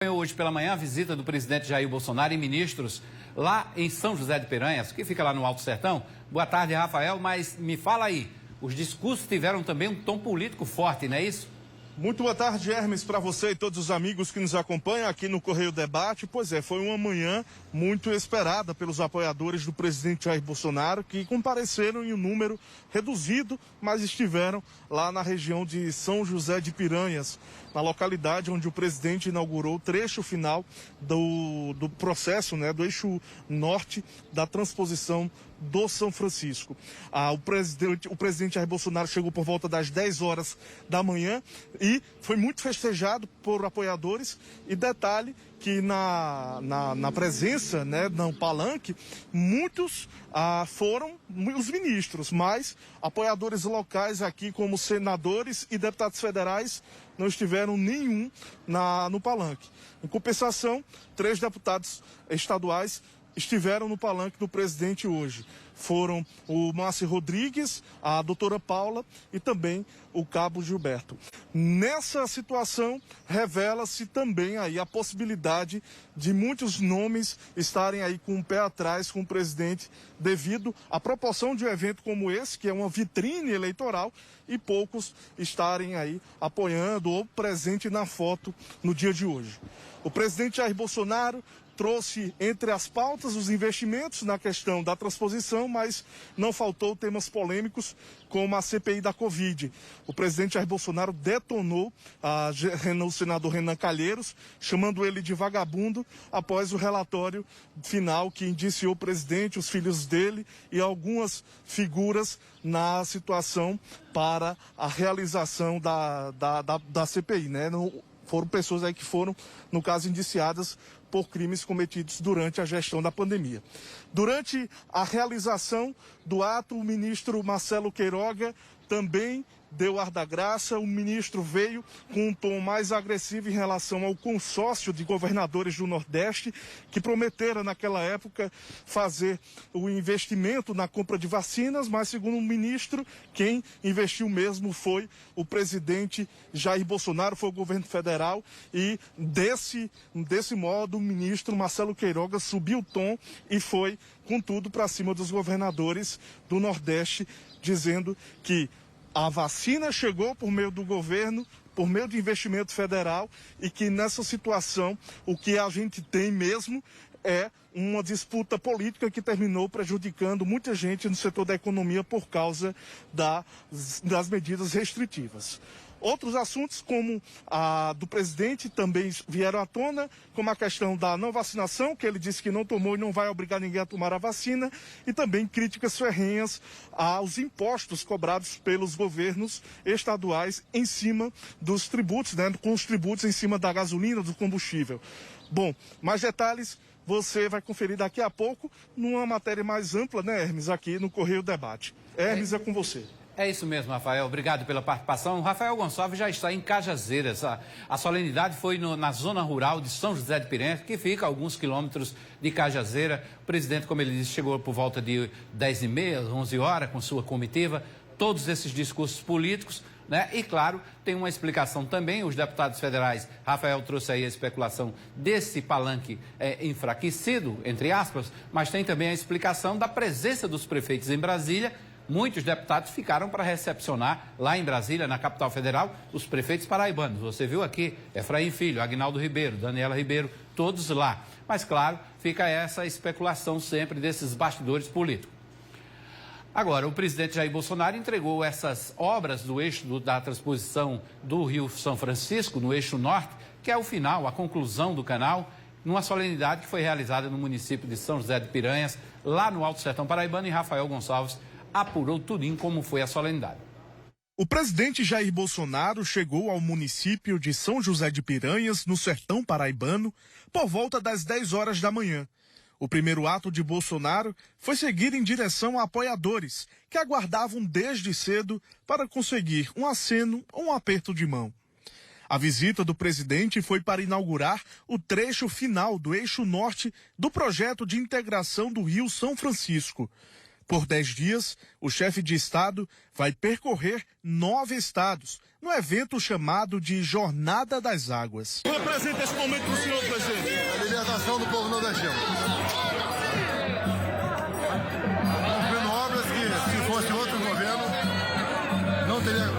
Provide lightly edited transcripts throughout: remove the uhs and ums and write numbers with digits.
Hoje pela manhã a visita do presidente Jair Bolsonaro e ministros lá em São José de Piranhas, que fica lá no Alto Sertão. Boa tarde, Rafael, mas me fala aí, os discursos tiveram também um tom político forte, não é isso? Muito boa tarde, Hermes, para você e todos os amigos que nos acompanham aqui no Correio Debate. Pois é, foi uma manhã muito esperada pelos apoiadores do presidente Jair Bolsonaro, que compareceram em um número reduzido, mas estiveram lá na região de São José de Piranhas, na localidade onde o presidente inaugurou o trecho final do processo, do eixo norte da transposição do São Francisco. O presidente Jair Bolsonaro chegou por volta das 10 horas da manhã e foi muito festejado por apoiadores. E detalhe que na presença, no palanque, muitos foram os ministros, mas apoiadores locais aqui, como senadores e deputados federais, não estiveram nenhum no palanque. Em compensação, 3 deputados estaduais estiveram no palanque do presidente hoje. Foram o Márcio Rodrigues, a doutora Paula e também o cabo Gilberto. Nessa situação, revela-se também aí a possibilidade de muitos nomes estarem aí com o pé atrás com o presidente, devido à proporção de um evento como esse, que é uma vitrine eleitoral, e poucos estarem aí apoiando ou presente na foto no dia de hoje. O presidente Jair Bolsonaro trouxe entre as pautas os investimentos na questão da transposição, mas não faltou temas polêmicos como a CPI da Covid. O presidente Jair Bolsonaro detonou o senador Renan Calheiros, chamando ele de vagabundo, após o relatório final que indiciou o presidente, os filhos dele e algumas figuras na situação para a realização da CPI, Foram pessoas aí que foram, no caso, indiciadas por crimes cometidos durante a gestão da pandemia. Durante a realização do ato, o ministro Marcelo Queiroga também deu ar da graça. O ministro veio com um tom mais agressivo em relação ao consórcio de governadores do Nordeste, que prometeram naquela época fazer o investimento na compra de vacinas, mas segundo o ministro, quem investiu mesmo foi o presidente Jair Bolsonaro, foi o governo federal, e desse modo o ministro Marcelo Queiroga subiu o tom e foi com tudo para cima dos governadores do Nordeste, dizendo que a vacina chegou por meio do governo, por meio de investimento federal, e que nessa situação o que a gente tem mesmo é uma disputa política que terminou prejudicando muita gente no setor da economia por causa das medidas restritivas. Outros assuntos, como a do presidente, também vieram à tona, como a questão da não vacinação, que ele disse que não tomou e não vai obrigar ninguém a tomar a vacina, e também críticas ferrenhas aos impostos cobrados pelos governos estaduais em cima dos tributos, com os tributos em cima da gasolina, do combustível. Bom, mais detalhes você vai conferir daqui a pouco numa matéria mais ampla, Hermes, aqui no Correio Debate. Hermes, é com você. É isso mesmo, Rafael. Obrigado pela participação. O Rafael Gonçalves já está em Cajazeiras. A solenidade foi na zona rural de São José de Piranhas, que fica a alguns quilômetros de Cajazeira. O presidente, como ele disse, chegou por volta de 10h30, 11 horas, com sua comitiva. Todos esses discursos políticos, E, claro, tem uma explicação também. Os deputados federais, Rafael trouxe aí a especulação desse palanque enfraquecido, entre aspas, mas tem também a explicação da presença dos prefeitos em Brasília. Muitos deputados ficaram para recepcionar lá em Brasília, na capital federal, os prefeitos paraibanos. Você viu aqui, Efraim Filho, Aguinaldo Ribeiro, Daniela Ribeiro, todos lá. Mas, claro, fica essa especulação sempre desses bastidores políticos. Agora, o presidente Jair Bolsonaro entregou essas obras do eixo da transposição do Rio São Francisco, no eixo norte, que é o final, a conclusão do canal, numa solenidade que foi realizada no município de São José de Piranhas, lá no Alto Sertão Paraibano, e Rafael Gonçalves apurou tudinho como foi a solenidade. O presidente Jair Bolsonaro chegou ao município de São José de Piranhas, no Sertão Paraibano, por volta das 10 horas da manhã. O primeiro ato de Bolsonaro foi seguir em direção a apoiadores, que aguardavam desde cedo para conseguir um aceno ou um aperto de mão. A visita do presidente foi para inaugurar o trecho final do eixo norte do projeto de integração do Rio São Francisco. Por 10 dias, o chefe de Estado vai percorrer 9 estados, no evento chamado de Jornada das Águas. O que representa esse momento para o senhor, presidente? A libertação do povo nordestino. Cumprindo obras que, se fosse outro governo, não teria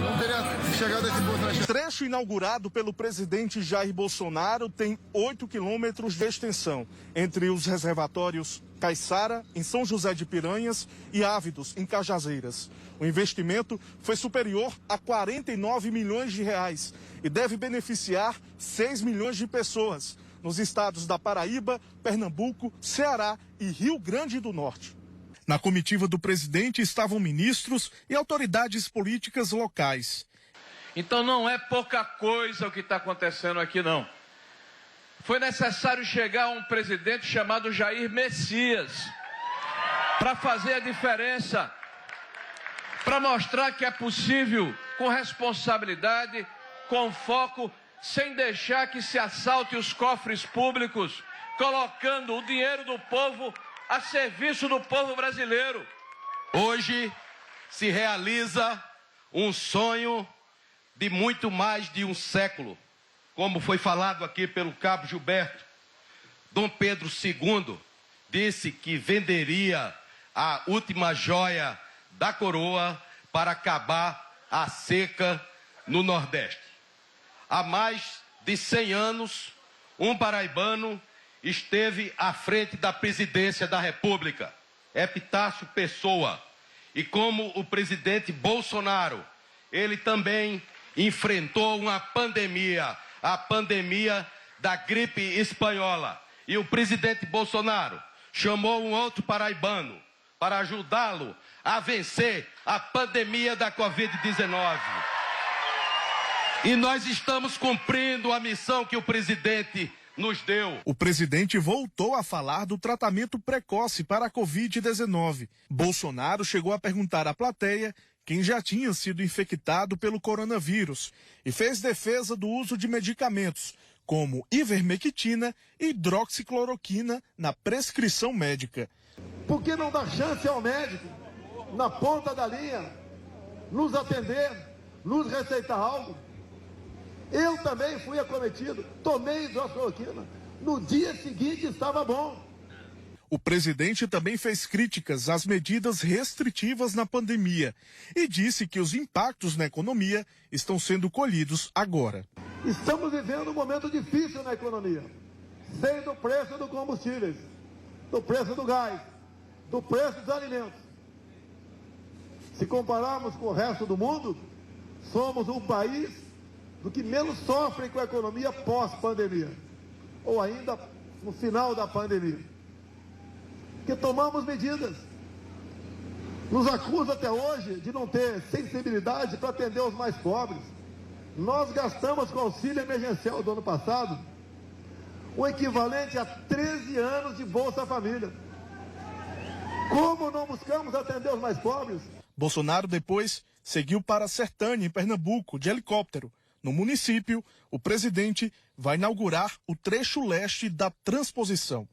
chegado a esse ponto. O trecho inaugurado pelo presidente Jair Bolsonaro tem 8 quilômetros de extensão, entre os reservatórios Caiçara, em São José de Piranhas, e Ávidos, em Cajazeiras. O investimento foi superior a 49 milhões de reais e deve beneficiar 6 milhões de pessoas nos estados da Paraíba, Pernambuco, Ceará e Rio Grande do Norte. Na comitiva do presidente estavam ministros e autoridades políticas locais. Então não é pouca coisa o que está acontecendo aqui, não. Foi necessário chegar um presidente chamado Jair Messias para fazer a diferença, para mostrar que é possível, com responsabilidade, com foco, sem deixar que se assalte os cofres públicos, colocando o dinheiro do povo a serviço do povo brasileiro. Hoje se realiza um sonho de muito mais de um século. Como foi falado aqui pelo cabo Gilberto, Dom Pedro II disse que venderia a última joia da coroa para acabar a seca no Nordeste. Há mais de 100 anos, um paraibano esteve à frente da presidência da República, Epitácio Pessoa. E como o presidente Bolsonaro, ele também enfrentou uma pandemia, a pandemia da gripe espanhola. E o presidente Bolsonaro chamou um outro paraibano para ajudá-lo a vencer a pandemia da Covid-19. E nós estamos cumprindo a missão que o presidente nos deu. O presidente voltou a falar do tratamento precoce para a Covid-19. Bolsonaro chegou a perguntar à plateia quem já tinha sido infectado pelo coronavírus e fez defesa do uso de medicamentos como ivermectina e hidroxicloroquina na prescrição médica. Por que não dar chance ao médico, na ponta da linha, nos atender, nos receitar algo? Eu também fui acometido, tomei hidroxicloroquina, no dia seguinte estava bom. O presidente também fez críticas às medidas restritivas na pandemia e disse que os impactos na economia estão sendo colhidos agora. Estamos vivendo um momento difícil na economia, seja do preço dos combustíveis, do preço do gás, do preço dos alimentos. Se compararmos com o resto do mundo, somos um país do que menos sofre com a economia pós-pandemia, ou ainda no final da pandemia. Que tomamos medidas. Nos acusa até hoje de não ter sensibilidade para atender os mais pobres. Nós gastamos com o auxílio emergencial do ano passado o equivalente a 13 anos de Bolsa Família. Como não buscamos atender os mais pobres? Bolsonaro depois seguiu para Sertânia, em Pernambuco, de helicóptero. No município, o presidente vai inaugurar o trecho leste da transposição.